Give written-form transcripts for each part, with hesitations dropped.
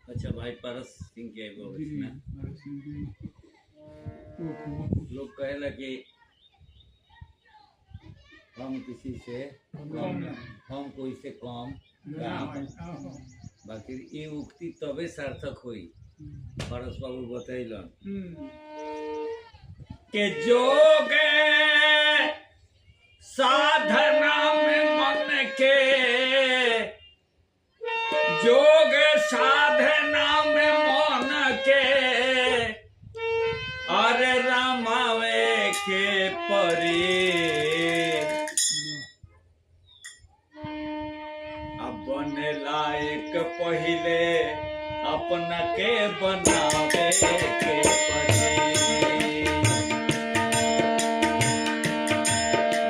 अच्छा भाई परस सिंह के एगो इसमें लोग कहेला कि हम किसी से कम हम कोई से कम बाकी ये उक्ति तबे सार्थक हुई। परस बाबू बतैलन के जोग साधना में मन के जोग साधना में मन के अरे रमावे के परी अब बने लायक पहिले अपना के बनावे के परी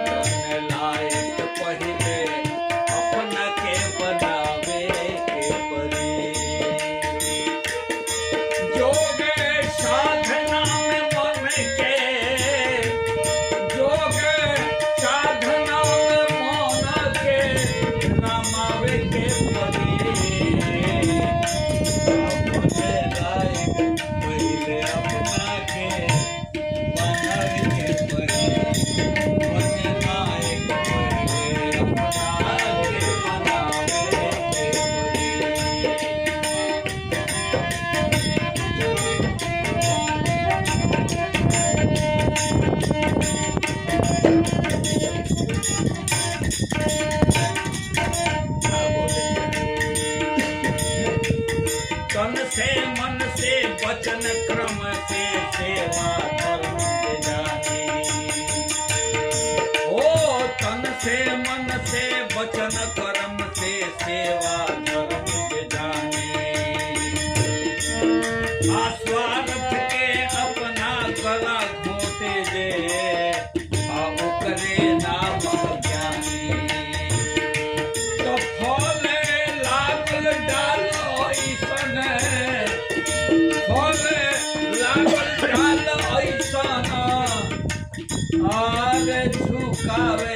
बने लायक पहिले अपना के बनावे के परी जोग साधना में मन के जोग साधना में मन के रमावे के परी अपने लायक पहिले अपना के बनावे के परी अपने लायक पहिले अपना के बनावे के परी। तन से मन से वचन क्रम से सेवा धर्म के जानी ओ तन से मन से वचन कर्म से सेवा धर्म के जानी आस्वार्थ के अपना गला घोटे जे करे नाम ज्ञानी तो फल लागल डाल ऐसन फल लागल डाल ऐसन आर झुकावे